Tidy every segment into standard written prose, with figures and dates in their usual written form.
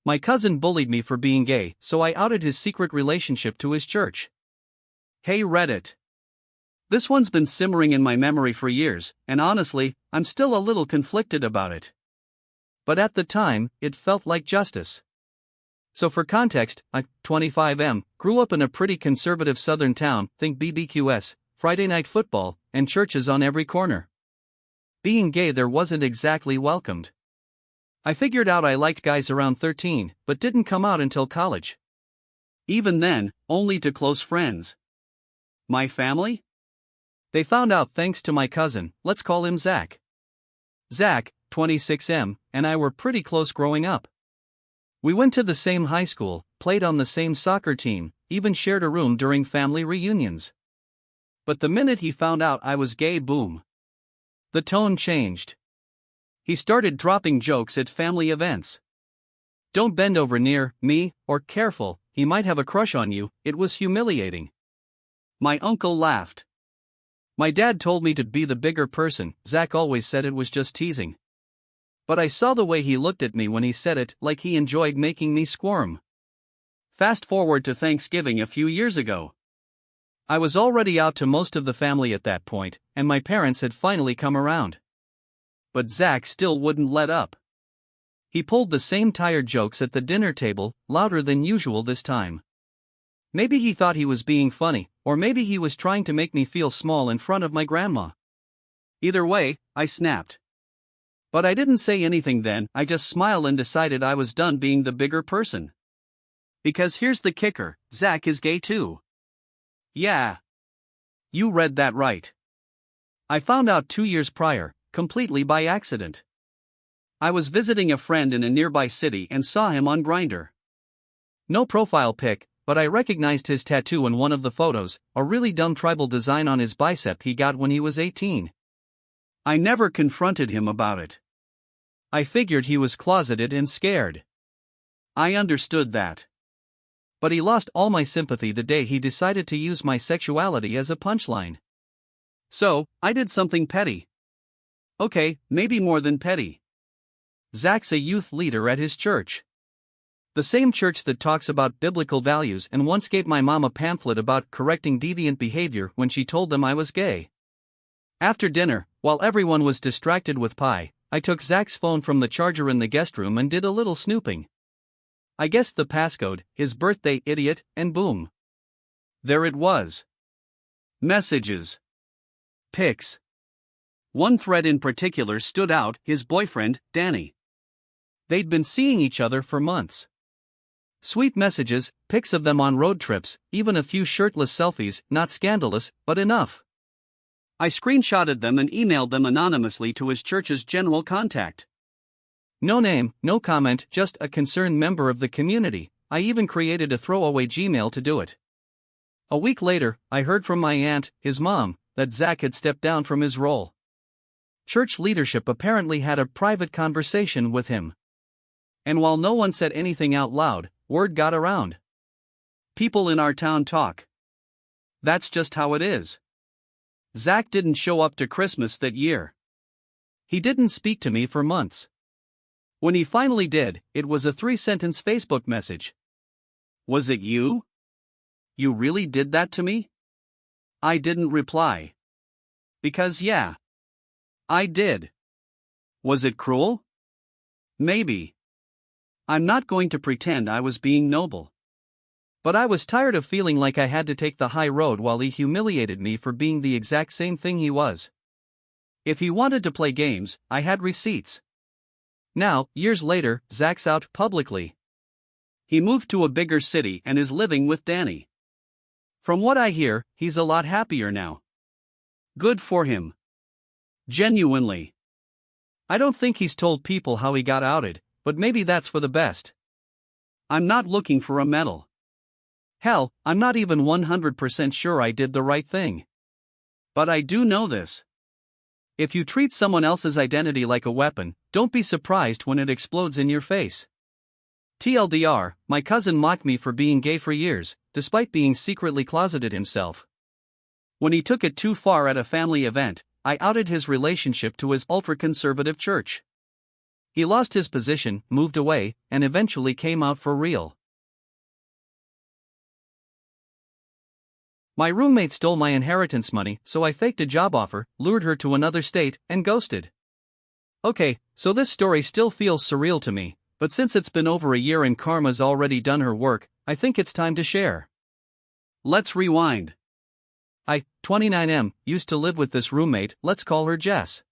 My cousin bullied me for being gay, so I outed his secret relationship to his church. Hey Reddit. This one's been simmering in my memory for years, and honestly, I'm still a little conflicted about it. But at the time, it felt like justice. So for context, I, 25M, grew up in a pretty conservative southern town, think BBQS, Friday night football, and churches on every corner. Being gay there wasn't exactly welcomed. I figured out I liked guys around 13, but didn't come out until college. Even then, only to close friends. My family? They found out thanks to my cousin, let's call him Zach. Zach, 26M, and I were pretty close growing up. We went to the same high school, played on the same soccer team, even shared a room during family reunions. But the minute he found out I was gay, boom. The tone changed. He started dropping jokes at family events. Don't bend over near me, or careful, he might have a crush on you. It was humiliating. My uncle laughed. My dad told me to be the bigger person. Zach always said it was just teasing. But I saw the way he looked at me when he said it, like he enjoyed making me squirm. Fast forward to Thanksgiving a few years ago. I was already out to most of the family at that point, and my parents had finally come around. But Zach still wouldn't let up. He pulled the same tired jokes at the dinner table, louder than usual this time. Maybe he thought he was being funny, or maybe he was trying to make me feel small in front of my grandma. Either way, I snapped. But I didn't say anything then, I just smiled and decided I was done being the bigger person. Because here's the kicker, Zach is gay too. Yeah. You read that right. I found out 2 years prior, completely by accident. I was visiting a friend in a nearby city and saw him on Grindr. No profile pic, but I recognized his tattoo in one of the photos, a really dumb tribal design on his bicep he got when he was 18. I never confronted him about it. I figured he was closeted and scared. I understood that. But he lost all my sympathy the day he decided to use my sexuality as a punchline. So, I did something petty. Okay, maybe more than petty. Zach's a youth leader at his church. The same church that talks about biblical values and once gave my mom a pamphlet about correcting deviant behavior when she told them I was gay. After dinner, while everyone was distracted with pie, I took Zach's phone from the charger in the guest room and did a little snooping. I guessed the passcode, his birthday, idiot, and boom. There it was. Messages. Pics. One thread in particular stood out, his boyfriend, Danny. They'd been seeing each other for months. Sweet messages, pics of them on road trips, even a few shirtless selfies, not scandalous, but enough. I screenshotted them and emailed them anonymously to his church's general contact. No name, no comment, just a concerned member of the community. I even created a throwaway Gmail to do it. A week later, I heard from my aunt, his mom, that Zach had stepped down from his role. Church leadership apparently had a private conversation with him. And while no one said anything out loud, word got around. People in our town talk. That's just how it is. Zach didn't show up to Christmas that year. He didn't speak to me for months. When he finally did, it was a 3-sentence Facebook message. Was it you? You really did that to me? I didn't reply. Because yeah. I did. Was it cruel? Maybe. I'm not going to pretend I was being noble. But I was tired of feeling like I had to take the high road while he humiliated me for being the exact same thing he was. If he wanted to play games, I had receipts. Now, years later, Zach's out publicly. He moved to a bigger city and is living with Danny. From what I hear, he's a lot happier now. Good for him. Genuinely. I don't think he's told people how he got outed, but maybe that's for the best. I'm not looking for a medal. Hell, I'm not even 100% sure I did the right thing. But I do know this. If you treat someone else's identity like a weapon, don't be surprised when it explodes in your face. TLDR, my cousin mocked me for being gay for years, despite being secretly closeted himself. When he took it too far at a family event, I outed his relationship to his ultra-conservative church. He lost his position, moved away, and eventually came out for real. My roommate stole my inheritance money, so I faked a job offer, lured her to another state, and ghosted. Okay, so this story still feels surreal to me, but since it's been over a year and karma's already done her work, I think it's time to share. Let's rewind. I, 29M, used to live with this roommate, let's call her Jess.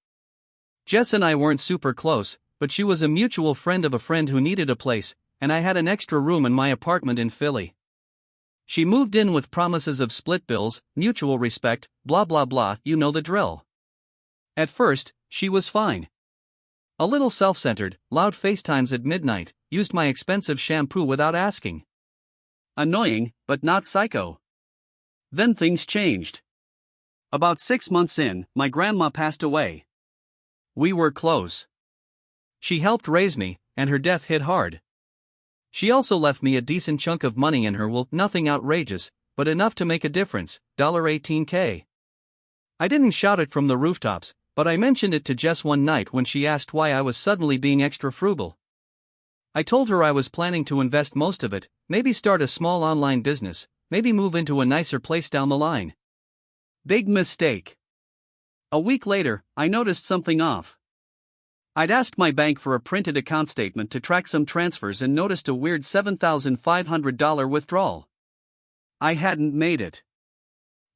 Jess and I weren't super close, but she was a mutual friend of a friend who needed a place, and I had an extra room in my apartment in Philly. She moved in with promises of split bills, mutual respect, blah blah blah, you know the drill. At first, she was fine. A little self-centered, loud FaceTimes at midnight, used my expensive shampoo without asking. Annoying, but not psycho. Then things changed. About 6 months in, my grandma passed away. We were close. She helped raise me, and her death hit hard. She also left me a decent chunk of money in her will, nothing outrageous, but enough to make a difference, $18K. I didn't shout it from the rooftops, but I mentioned it to Jess one night when she asked why I was suddenly being extra frugal. I told her I was planning to invest most of it, maybe start a small online business, maybe move into a nicer place down the line. Big mistake. A week later, I noticed something off. I'd asked my bank for a printed account statement to track some transfers and noticed a weird $7,500 withdrawal. I hadn't made it.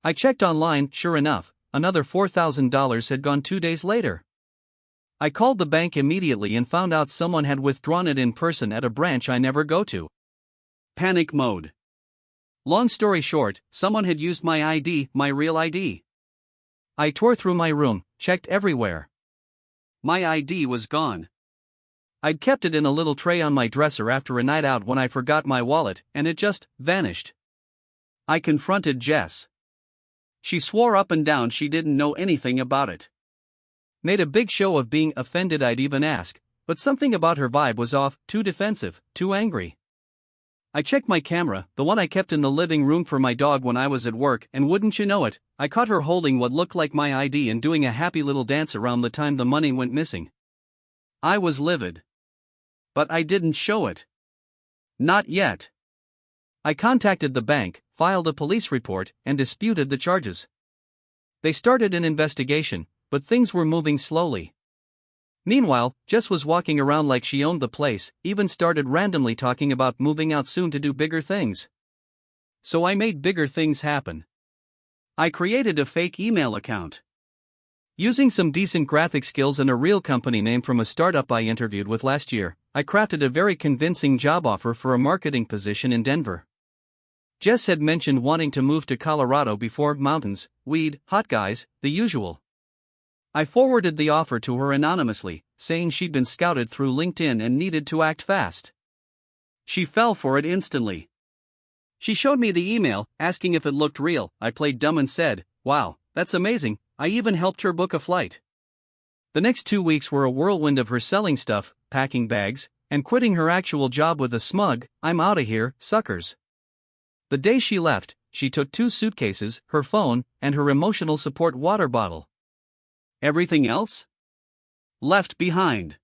I checked online, sure enough, another $4,000 had gone 2 days later. I called the bank immediately and found out someone had withdrawn it in person at a branch I never go to. Panic mode. Long story short, someone had used my ID, my real ID. I tore through my room, checked everywhere. My ID was gone. I'd kept it in a little tray on my dresser after a night out when I forgot my wallet, and it just vanished. I confronted Jess. She swore up and down she didn't know anything about it. Made a big show of being offended I'd even ask, but something about her vibe was off, too defensive, too angry. I checked my camera, the one I kept in the living room for my dog when I was at work, and wouldn't you know it, I caught her holding what looked like my ID and doing a happy little dance around the time the money went missing. I was livid. But I didn't show it. Not yet. I contacted the bank, filed a police report, and disputed the charges. They started an investigation, but things were moving slowly. Meanwhile, Jess was walking around like she owned the place, even started randomly talking about moving out soon to do bigger things. So I made bigger things happen. I created a fake email account. Using some decent graphic skills and a real company name from a startup I interviewed with last year, I crafted a very convincing job offer for a marketing position in Denver. Jess had mentioned wanting to move to Colorado before mountains, weed, hot guys, the usual. I forwarded the offer to her anonymously, saying she'd been scouted through LinkedIn and needed to act fast. She fell for it instantly. She showed me the email, asking if it looked real. I played dumb and said, "Wow, that's amazing." I even helped her book a flight. The next 2 weeks were a whirlwind of her selling stuff, packing bags, and quitting her actual job with a smug, "I'm outta here, suckers." The day she left, she took 2 suitcases, her phone, and her emotional support water bottle. Everything else? Left behind.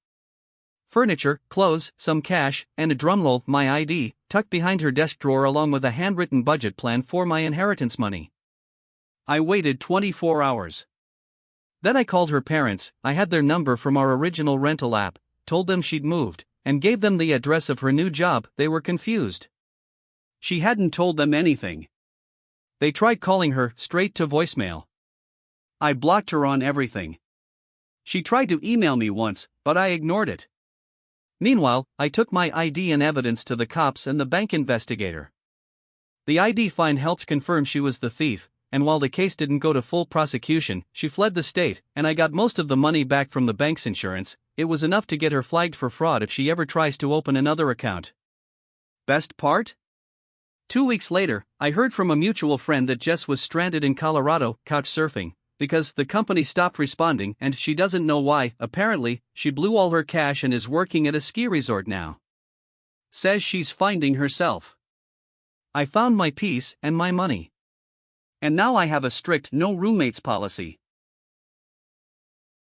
Furniture, clothes, some cash, and a drumroll, my ID, tucked behind her desk drawer along with a handwritten budget plan for my inheritance money. I waited 24 hours. Then I called her parents, I had their number from our original rental app, told them she'd moved, and gave them the address of her new job. They were confused. She hadn't told them anything. They tried calling her, straight to voicemail. I blocked her on everything. She tried to email me once, but I ignored it. Meanwhile, I took my ID and evidence to the cops and the bank investigator. The ID find helped confirm she was the thief, and while the case didn't go to full prosecution, she fled the state, and I got most of the money back from the bank's insurance. It was enough to get her flagged for fraud if she ever tries to open another account. Best part? 2 weeks later, I heard from a mutual friend that Jess was stranded in Colorado, couch surfing, because the company stopped responding and she doesn't know why. Apparently, she blew all her cash and is working at a ski resort now. Says she's finding herself. I found my peace and my money. And now I have a strict no roommates policy.